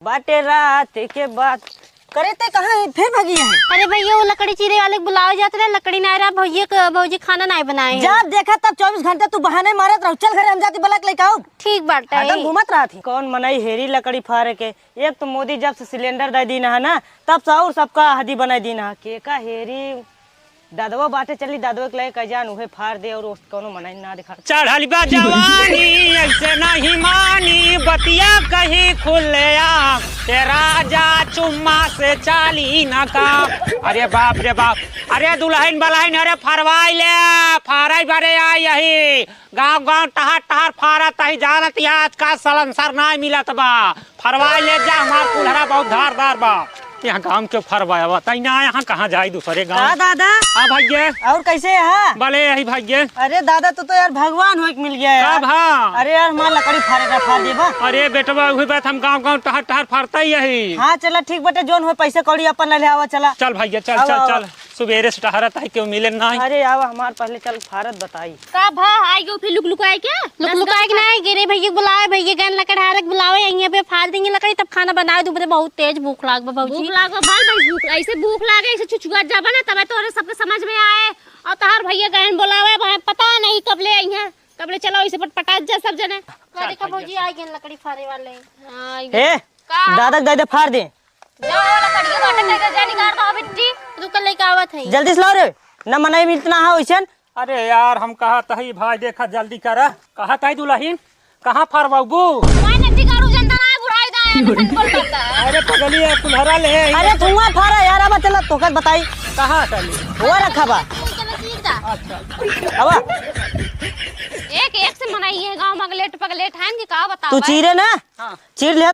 बाटे रात के बात करे ते कहाँ है? फिर भागी है। अरे भैया वो लकड़ी चीरे वाले बुलाओ जाते रहे, लकड़ी ना रहा भैया भौजी खाना नहीं बनाए। जब देखा तब 24 घंटे तू बहाने मारत रहो। चल घरे हम जाती बलक लेके आओ। ठीक बात है। एकदम घूमत रहा थी। कौन मनाई हेरी लकड़ी फाड़े के। एक तो मोदी जब से सिलेंडर दे दी ना है ना तब से और सबका हदी बनाई दी ना के का हेरी दादवा बाटे चली दादवा के लगे कजान उहे फाड़ दे और कोनो मनाई ना दिखा। चढ़ल बा जवानी ऐसे नहीं मानी बतिया कहीं खुलिया तेरा जा चुम्मा से चाली न काम। अरे बाप रे बाप, अरे दुल्हन बलहन अरे फरवाई ले फाराई बारे आ यही गांव गांव टहर टहर फारा तही जानत आज का सलंसर ना मिलत बा। फरवाई ले जा हमार कुल्हरा बहुत धारदार बा। यहाँ गांव के फरवाया बताई ना यहाँ कहाँ जाए दूसरे गांव। दादा हाँ भैया और कैसे है? भले यही भैया। अरे दादा तू तो यार भगवान हो मिल गया यार। हाँ अरे यार हमार लकड़ी फाड़ेगा फाड़ देबा। अरे बेटवा वही बात हम गांव गांव टहर टहर फाड़ता ही यही। हाँ चला ठीक बटे जोन हो पैसे कौड़ी अपन ले आवा चला। चल भैया चल चल चल सुबेरे से टहरत है क्यों मिले ना। अरे आवा हमार पहले चल फारत बताई का भा आई गो फिर लुक आए क्या? लुक आए नहीं गिरे भैया बुलाए भैया गन लकड़ हारक बुलावे यहीं पे फाड़ देंगे लकड़ी तब खाना बनाए दो। बहुत तेज भूख लाग बा भौजी। भूख लाग भाई भूख ऐसे भूख लागे ऐसे छुछुआ जाबा ना तबे तोरे सबके समझ में आए। और तहार भैया गहन बोलावे पता नहीं कब ले आई हैं कब ले चलो इसे पटाट जा सब जने। अरे का भौजी आई गन लकड़ी फाड़े वाले। ए दादा दे फाड़ दे जाओ लकड़ी के बाटे लेके जा निकाल दो बिट्टी रुक लेके आवत है। जल्दी से लो रे न मनाई मिलतना है वैसन। अरे यार हम कहा तही भाई देखा जल्दी करा कहा तही दुल्हन कहाँ फरवाबू। मैं नदी कारू जनता ना बुढ़ाई दाए संग बोल करता। अरे पगली है कुल्हरा ले अरे धुआं फाड़ा यार अब चला तोकर बताई कहाँ चली वो रखा बा। अब एक एक से मनाई है गांव में पगलेट है कि का बताओ तू चीरे ना चीर ले।